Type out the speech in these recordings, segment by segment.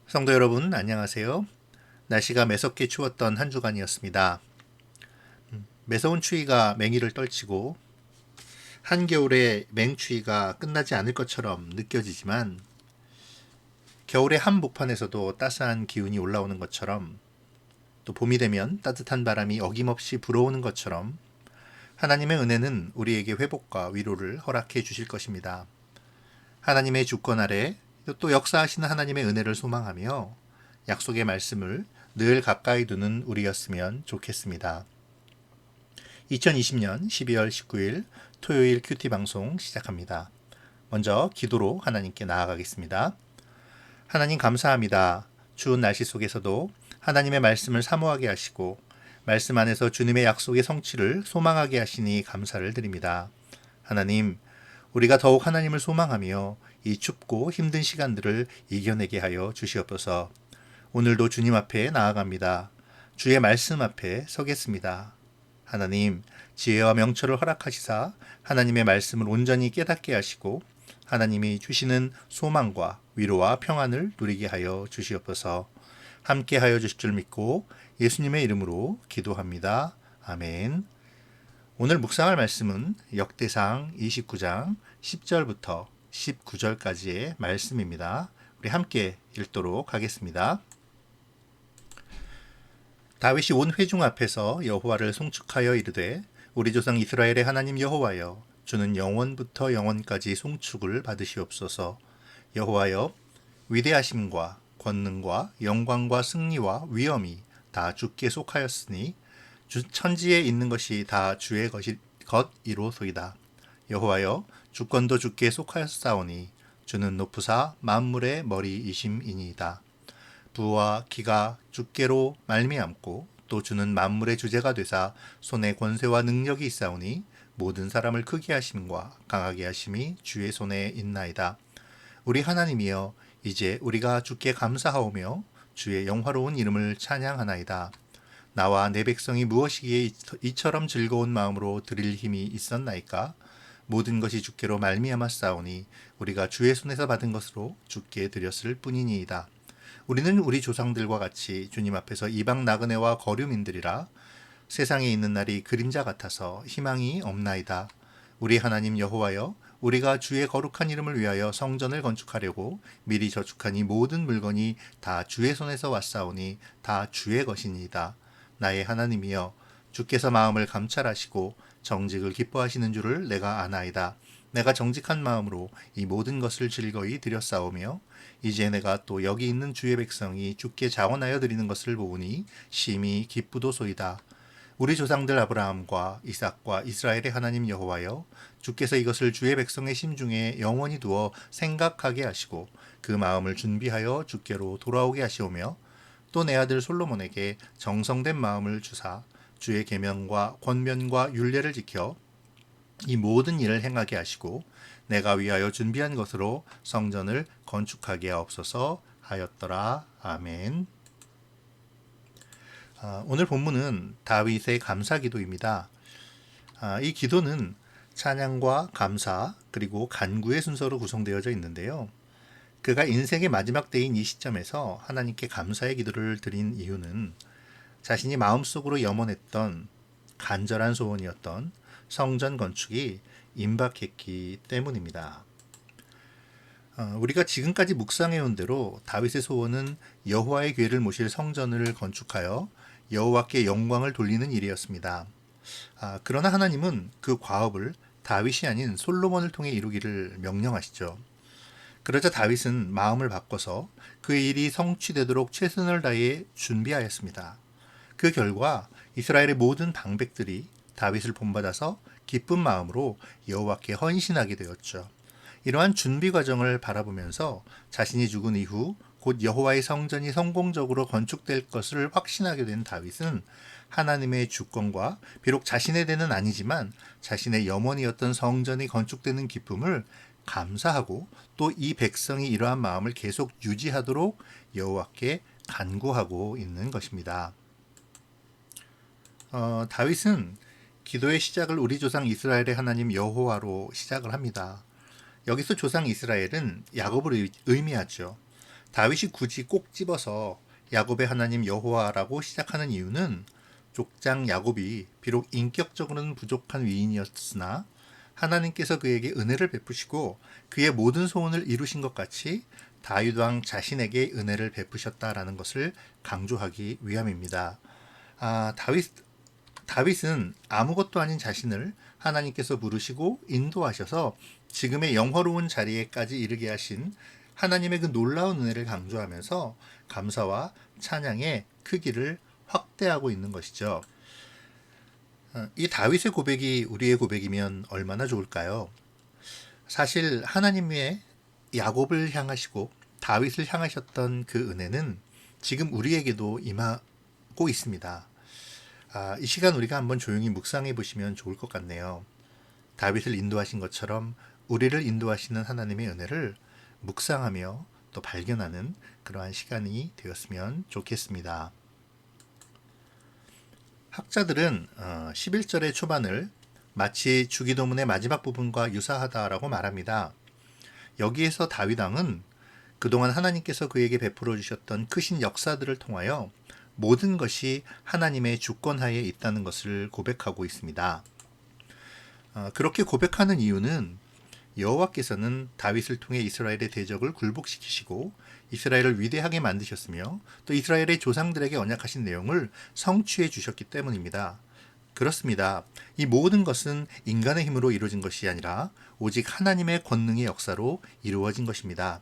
성도 여러분, 안녕하세요. 날씨가 매섭게 추웠던 한 주간이었습니다. 매서운 추위가 맹위를 떨치고 한겨울의 맹추위가 끝나지 않을 것처럼 느껴지지만 겨울의 한복판에서도 따스한 기운이 올라오는 것처럼 또 봄이 되면 따뜻한 바람이 어김없이 불어오는 것처럼 하나님의 은혜는 우리에게 회복과 위로를 허락해 주실 것입니다. 하나님의 주권 아래 또 역사하시는 하나님의 은혜를 소망하며 약속의 말씀을 늘 가까이 두는 우리였으면 좋겠습니다. 2020년 12월 19일 토요일 큐티 방송 시작합니다. 먼저 기도로 하나님께 나아가겠습니다. 하나님 감사합니다. 추운 날씨 속에서도 하나님의 말씀을 사모하게 하시고 말씀 안에서 주님의 약속의 성취를 소망하게 하시니 감사를 드립니다. 하나님, 우리가 더욱 하나님을 소망하며 이 춥고 힘든 시간들을 이겨내게 하여 주시옵소서. 오늘도 주님 앞에 나아갑니다. 주의 말씀 앞에 서겠습니다. 하나님, 지혜와 명철을 허락하시사 하나님의 말씀을 온전히 깨닫게 하시고 하나님이 주시는 소망과 위로와 평안을 누리게 하여 주시옵소서. 함께 하여 주실 줄 믿고 예수님의 이름으로 기도합니다. 아멘. 오늘 묵상할 말씀은 역대상 29장 10절부터 19절까지의 말씀입니다. 우리 함께 읽도록 하겠습니다. 다윗이 온 회중 앞에서 여호와를 송축하여 이르되 우리 조상 이스라엘의 하나님 여호와여, 주는 영원부터 영원까지 송축을 받으시옵소서. 여호와여, 위대하심과 권능과 영광과 승리와 위엄이 다 주께 속하였으니 천지에 있는 것이 다 주의 것이로소이다. 여호와여, 주권도 주께 속하였사오니 주는 높으사 만물의 머리이심이니이다. 부와 기가 주께로 말미암고 또 주는 만물의 주제가 되사 손에 권세와 능력이 있사오니 모든 사람을 크게 하심과 강하게 하심이 주의 손에 있나이다. 우리 하나님이여, 이제 우리가 주께 감사하오며 주의 영화로운 이름을 찬양하나이다. 나와 내 백성이 무엇이기에 이처럼 즐거운 마음으로 드릴 힘이 있었나이까? 모든 것이 주께로 말미암았사오니 우리가 주의 손에서 받은 것으로 주께 드렸을 뿐이니이다. 우리는 우리 조상들과 같이 주님 앞에서 이방 나그네와 거류민들이라. 세상에 있는 날이 그림자 같아서 희망이 없나이다. 우리 하나님 여호와여, 우리가 주의 거룩한 이름을 위하여 성전을 건축하려고 미리 저축한 이 모든 물건이 다 주의 손에서 왔사오니 다 주의 것이니이다. 나의 하나님이여, 주께서 마음을 감찰하시고 정직을 기뻐하시는 줄을 내가 아나이다. 내가 정직한 마음으로 이 모든 것을 즐거이 드렸사오며 이제 내가 또 여기 있는 주의 백성이 주께 자원하여 드리는 것을 보니 심히 기쁘도소이다. 우리 조상들 아브라함과 이삭과 이스라엘의 하나님 여호와여, 주께서 이것을 주의 백성의 심중에 영원히 두어 생각하게 하시고 그 마음을 준비하여 주께로 돌아오게 하시오며 또 내 아들 솔로몬에게 정성된 마음을 주사 주의 계명과 권면과 율례를 지켜 이 모든 일을 행하게 하시고 내가 위하여 준비한 것으로 성전을 건축하게 하옵소서 하였더라. 아멘. 오늘 본문은 다윗의 감사 기도입니다. 이 기도는 찬양과 감사 그리고 간구의 순서로 구성되어져 있는데요. 그가 인생의 마지막 때인 이 시점에서 하나님께 감사의 기도를 드린 이유는 자신이 마음속으로 염원했던 간절한 소원이었던 성전 건축이 임박했기 때문입니다. 우리가 지금까지 묵상해온 대로 다윗의 소원은 여호와의 궤를 모실 성전을 건축하여 여호와께 영광을 돌리는 일이었습니다. 그러나 하나님은 그 과업을 다윗이 아닌 솔로몬을 통해 이루기를 명령하시죠. 그러자 다윗은 마음을 바꿔서 그 일이 성취되도록 최선을 다해 준비하였습니다. 그 결과 이스라엘의 모든 방백들이 다윗을 본받아서 기쁜 마음으로 여호와께 헌신하게 되었죠. 이러한 준비 과정을 바라보면서 자신이 죽은 이후 곧 여호와의 성전이 성공적으로 건축될 것을 확신하게 된 다윗은 하나님의 주권과 비록 자신의 대는 아니지만 자신의 염원이었던 성전이 건축되는 기쁨을 감사하고 또 이 백성이 이러한 마음을 계속 유지하도록 여호와께 간구하고 있는 것입니다. 다윗은 기도의 시작을 우리 조상 이스라엘의 하나님 여호와로 시작을 합니다. 여기서 조상 이스라엘은 야곱을 의미하죠. 다윗이 굳이 꼭 집어서 야곱의 하나님 여호와라고 시작하는 이유는 족장 야곱이 비록 인격적으로는 부족한 위인이었으나 하나님께서 그에게 은혜를 베푸시고 그의 모든 소원을 이루신 것 같이 다윗 왕 자신에게 은혜를 베푸셨다라는 것을 강조하기 위함입니다. 다윗은 아무것도 아닌 자신을 하나님께서 부르시고 인도하셔서 지금의 영화로운 자리에까지 이르게 하신 하나님의 그 놀라운 은혜를 강조하면서 감사와 찬양의 크기를 확대하고 있는 것이죠. 이 다윗의 고백이 우리의 고백이면 얼마나 좋을까요? 사실 하나님의 야곱을 향하시고 다윗을 향하셨던 그 은혜는 지금 우리에게도 임하고 있습니다. 이 시간 우리가 한번 조용히 묵상해 보시면 좋을 것 같네요. 다윗을 인도하신 것처럼 우리를 인도하시는 하나님의 은혜를 묵상하며 또 발견하는 그러한 시간이 되었으면 좋겠습니다. 학자들은 11절의 초반을 마치 주기도문의 마지막 부분과 유사하다라고 말합니다. 여기에서 다윗 왕은 그동안 하나님께서 그에게 베풀어 주셨던 크신 역사들을 통하여 모든 것이 하나님의 주권하에 있다는 것을 고백하고 있습니다. 그렇게 고백하는 이유는 여호와께서는 다윗을 통해 이스라엘의 대적을 굴복시키시고 이스라엘을 위대하게 만드셨으며 또 이스라엘의 조상들에게 언약하신 내용을 성취해 주셨기 때문입니다. 그렇습니다. 이 모든 것은 인간의 힘으로 이루어진 것이 아니라 오직 하나님의 권능의 역사로 이루어진 것입니다.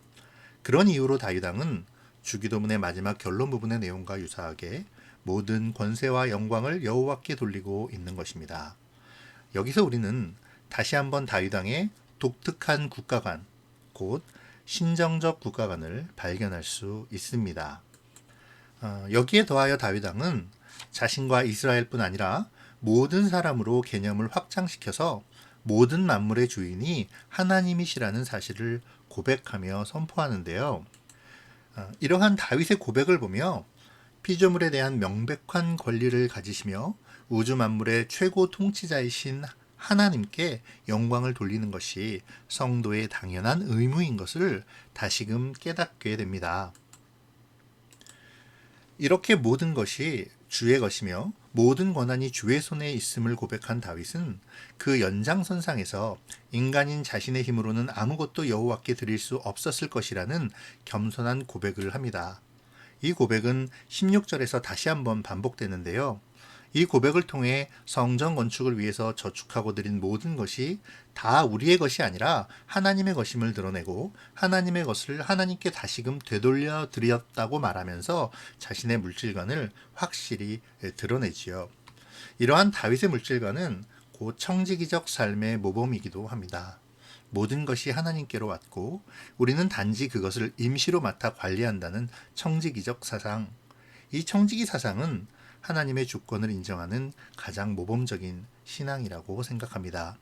그런 이유로 다윗 왕은 주기도문의 마지막 결론 부분의 내용과 유사하게 모든 권세와 영광을 여호와께 돌리고 있는 것입니다. 여기서 우리는 다시 한번 다윗 왕의 독특한 국가관, 곧 신정적 국가관을 발견할 수 있습니다. 여기에 더하여 다윗 왕은 자신과 이스라엘뿐 아니라 모든 사람으로 개념을 확장시켜서 모든 만물의 주인이 하나님이시라는 사실을 고백하며 선포하는데요. 이러한 다윗의 고백을 보며 피조물에 대한 명백한 권리를 가지시며 우주 만물의 최고 통치자이신 하나님께 영광을 돌리는 것이 성도의 당연한 의무인 것을 다시금 깨닫게 됩니다. 이렇게 모든 것이 주의 것이며 모든 권한이 주의 손에 있음을 고백한 다윗은 그 연장선상에서 인간인 자신의 힘으로는 아무것도 여호와께 드릴 수 없었을 것이라는 겸손한 고백을 합니다. 이 고백은 16절에서 다시 한번 반복되는데요. 이 고백을 통해 성전 건축을 위해서 저축하고 드린 모든 것이 다 우리의 것이 아니라 하나님의 것임을 드러내고 하나님의 것을 하나님께 다시금 되돌려 드렸다고 말하면서 자신의 물질관을 확실히 드러내지요. 이러한 다윗의 물질관은 곧 청지기적 삶의 모범이기도 합니다. 모든 것이 하나님께로 왔고 우리는 단지 그것을 임시로 맡아 관리한다는 청지기적 사상. 이 청지기 사상은 하나님의 주권을 인정하는 가장 모범적인 신앙이라고 생각합니다.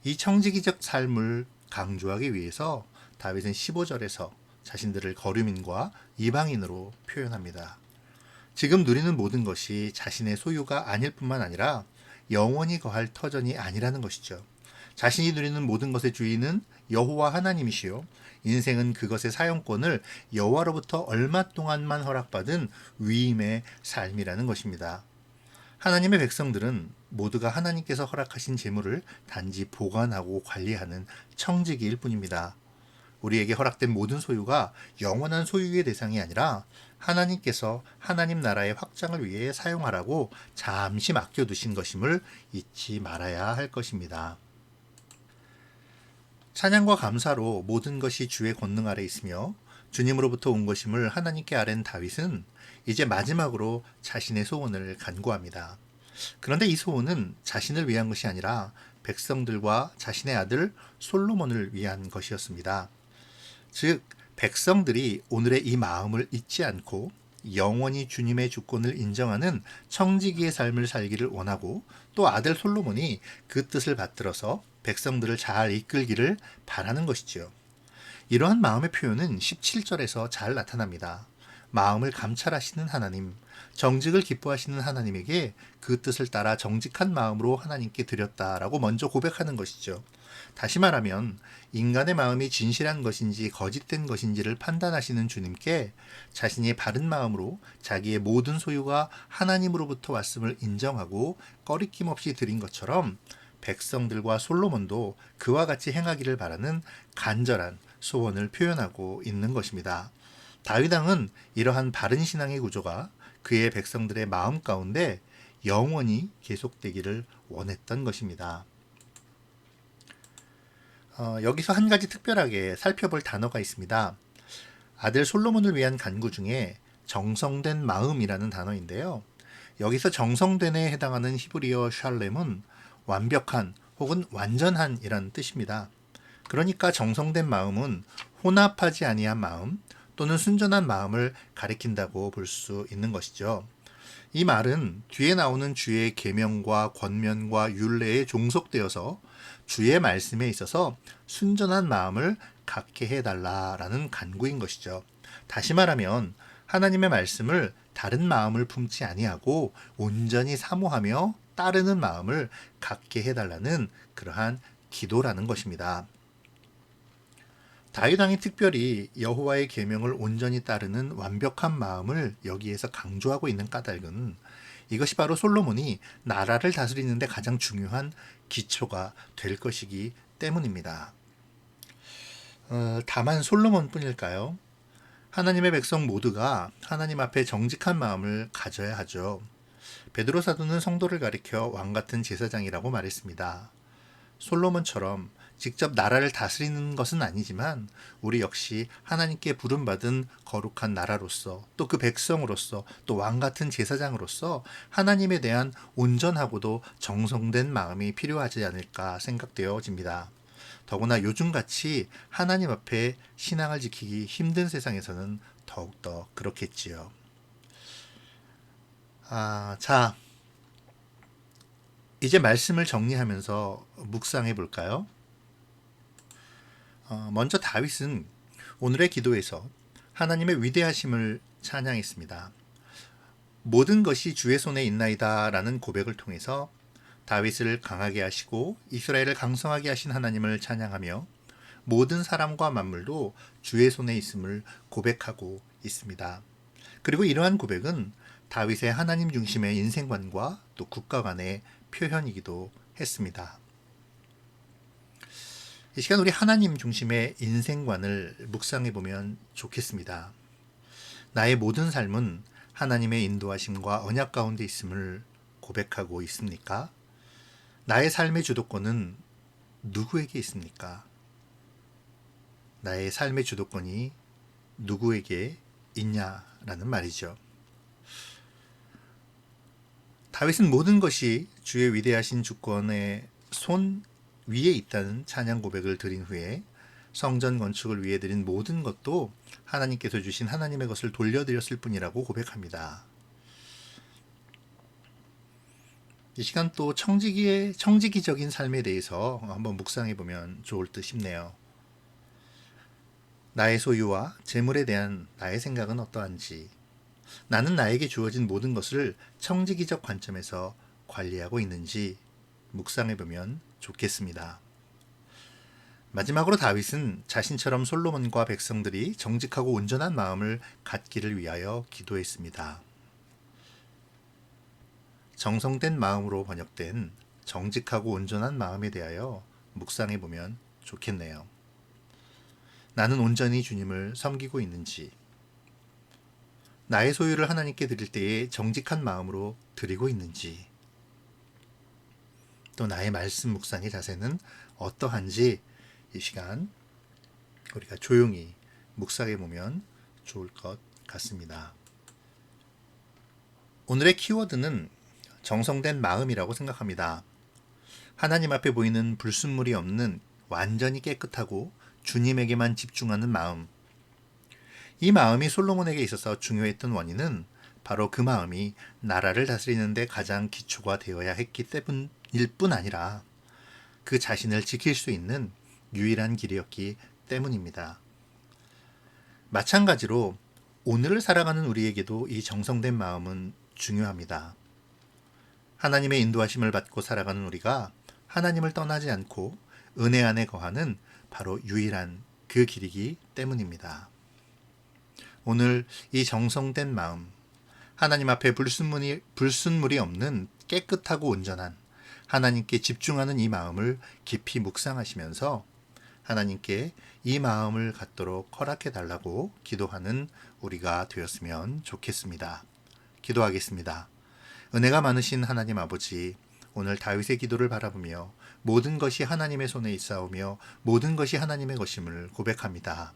이 청지기적 삶을 강조하기 위해서 다윗은 15절에서 자신들을 거류민과 이방인으로 표현합니다. 지금 누리는 모든 것이 자신의 소유가 아닐 뿐만 아니라 영원히 거할 터전이 아니라는 것이죠. 자신이 누리는 모든 것의 주인은 여호와 하나님이시요 인생은 그것의 사용권을 여호와로부터 얼마 동안만 허락받은 위임의 삶이라는 것입니다. 하나님의 백성들은 모두가 하나님께서 허락하신 재물을 단지 보관하고 관리하는 청지기일 뿐입니다. 우리에게 허락된 모든 소유가 영원한 소유의 대상이 아니라 하나님께서 하나님 나라의 확장을 위해 사용하라고 잠시 맡겨두신 것임을 잊지 말아야 할 것입니다. 찬양과 감사로 모든 것이 주의 권능 아래 있으며 주님으로부터 온 것임을 하나님께 아랜 다윗은 이제 마지막으로 자신의 소원을 간구합니다. 그런데 이 소원은 자신을 위한 것이 아니라 백성들과 자신의 아들 솔로몬을 위한 것이었습니다. 즉 백성들이 오늘의 이 마음을 잊지 않고 영원히 주님의 주권을 인정하는 청지기의 삶을 살기를 원하고 또 아들 솔로몬이 그 뜻을 받들어서 백성들을 잘 이끌기를 바라는 것이지요. 이러한 마음의 표현은 17절에서 잘 나타납니다. 마음을 감찰하시는 하나님, 정직을 기뻐하시는 하나님에게 그 뜻을 따라 정직한 마음으로 하나님께 드렸다라고 먼저 고백하는 것이죠. 다시 말하면 인간의 마음이 진실한 것인지 거짓된 것인지를 판단하시는 주님께 자신이 바른 마음으로 자기의 모든 소유가 하나님으로부터 왔음을 인정하고 꺼리낌 없이 드린 것처럼 백성들과 솔로몬도 그와 같이 행하기를 바라는 간절한 소원을 표현하고 있는 것입니다. 다윗 왕은 이러한 바른 신앙의 구조가 그의 백성들의 마음 가운데 영원히 계속되기를 원했던 것입니다. 여기서 한 가지 특별하게 살펴볼 단어가 있습니다. 아들 솔로몬을 위한 간구 중에 정성된 마음이라는 단어인데요. 여기서 정성된에 해당하는 히브리어 샬렘은 완벽한 혹은 완전한이라는 뜻입니다. 그러니까 정성된 마음은 혼합하지 아니한 마음 또는 순전한 마음을 가리킨다고 볼 수 있는 것이죠. 이 말은 뒤에 나오는 주의 계명과 권면과 율례에 종속되어서 주의 말씀에 있어서 순전한 마음을 갖게 해달라라는 간구인 것이죠. 다시 말하면 하나님의 말씀을 다른 마음을 품지 아니하고 온전히 사모하며 따르는 마음을 갖게 해달라는 그러한 기도라는 것입니다. 다윗 왕이 특별히 여호와의 계명을 온전히 따르는 완벽한 마음을 여기에서 강조하고 있는 까닭은 이것이 바로 솔로몬이 나라를 다스리는 데 가장 중요한 기초가 될 것이기 때문입니다. 다만 솔로몬뿐일까요? 하나님의 백성 모두가 하나님 앞에 정직한 마음을 가져야 하죠. 베드로 사도는 성도를 가리켜 왕 같은 제사장이라고 말했습니다. 솔로몬처럼 직접 나라를 다스리는 것은 아니지만 우리 역시 하나님께 부름받은 거룩한 나라로서 또 그 백성으로서 또 왕 같은 제사장으로서 하나님에 대한 온전하고도 정성된 마음이 필요하지 않을까 생각되어집니다. 더구나 요즘같이 하나님 앞에 신앙을 지키기 힘든 세상에서는 더욱더 그렇겠지요. 자, 이제 말씀을 정리하면서 묵상해 볼까요? 먼저 다윗은 오늘의 기도에서 하나님의 위대하심을 찬양했습니다. 모든 것이 주의 손에 있나이다 라는 고백을 통해서 다윗을 강하게 하시고 이스라엘을 강성하게 하신 하나님을 찬양하며 모든 사람과 만물도 주의 손에 있음을 고백하고 있습니다. 그리고 이러한 고백은 다윗의 하나님 중심의 인생관과 또 국가관의 표현이기도 했습니다. 이 시간 우리 하나님 중심의 인생관을 묵상해 보면 좋겠습니다. 나의 모든 삶은 하나님의 인도하심과 언약 가운데 있음을 고백하고 있습니까? 나의 삶의 주도권은 누구에게 있습니까? 나의 삶의 주도권이 누구에게 있냐라는 말이죠. 다윗은 모든 것이 주의 위대하신 주권의 손 위에 있다는 찬양 고백을 드린 후에 성전 건축을 위해 드린 모든 것도 하나님께서 주신 하나님의 것을 돌려드렸을 뿐이라고 고백합니다. 이 시간 또 청지기적인 삶에 대해서 한번 묵상해 보면 좋을 듯 싶네요. 나의 소유와 재물에 대한 나의 생각은 어떠한지, 나는 나에게 주어진 모든 것을 청지기적 관점에서 관리하고 있는지 묵상해 보면 좋겠습니다. 마지막으로 다윗은 자신처럼 솔로몬과 백성들이 정직하고 온전한 마음을 갖기를 위하여 기도했습니다. 정성된 마음으로 번역된 정직하고 온전한 마음에 대하여 묵상해 보면 좋겠네요. 나는 온전히 주님을 섬기고 있는지, 나의 소유를 하나님께 드릴 때에 정직한 마음으로 드리고 있는지, 또 나의 말씀 묵상의 자세는 어떠한지 이 시간 우리가 조용히 묵상해 보면 좋을 것 같습니다. 오늘의 키워드는 정성된 마음이라고 생각합니다. 하나님 앞에 보이는 불순물이 없는 완전히 깨끗하고 주님에게만 집중하는 마음. 이 마음이 솔로몬에게 있어서 중요했던 원인은 바로 그 마음이 나라를 다스리는 데 가장 기초가 되어야 했기 때문일 뿐 아니라 그 자신을 지킬 수 있는 유일한 길이었기 때문입니다. 마찬가지로 오늘을 살아가는 우리에게도 이 정성된 마음은 중요합니다. 하나님의 인도하심을 받고 살아가는 우리가 하나님을 떠나지 않고 은혜 안에 거하는 바로 유일한 그 길이기 때문입니다. 오늘 이 정성된 마음, 하나님 앞에 불순물이 없는 깨끗하고 온전한 하나님께 집중하는 이 마음을 깊이 묵상하시면서 하나님께 이 마음을 갖도록 허락해 달라고 기도하는 우리가 되었으면 좋겠습니다. 기도하겠습니다. 은혜가 많으신 하나님 아버지, 오늘 다윗의 기도를 바라보며 모든 것이 하나님의 손에 있사오며 모든 것이 하나님의 것임을 고백합니다.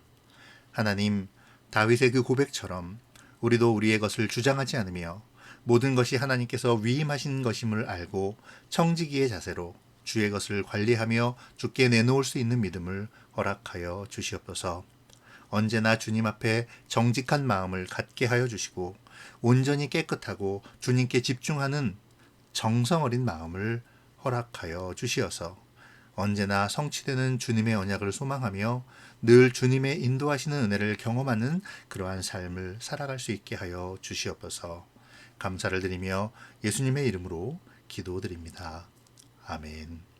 하나님, 다윗의 그 고백처럼 우리도 우리의 것을 주장하지 않으며 모든 것이 하나님께서 위임하신 것임을 알고 청지기의 자세로 주의 것을 관리하며 주께 내놓을 수 있는 믿음을 허락하여 주시옵소서. 언제나 주님 앞에 정직한 마음을 갖게 하여 주시고 온전히 깨끗하고 주님께 집중하는 정성 어린 마음을 허락하여 주시어서 언제나 성취되는 주님의 언약을 소망하며 늘 주님의 인도하시는 은혜를 경험하는 그러한 삶을 살아갈 수 있게 하여 주시옵소서. 감사를 드리며 예수님의 이름으로 기도드립니다. 아멘.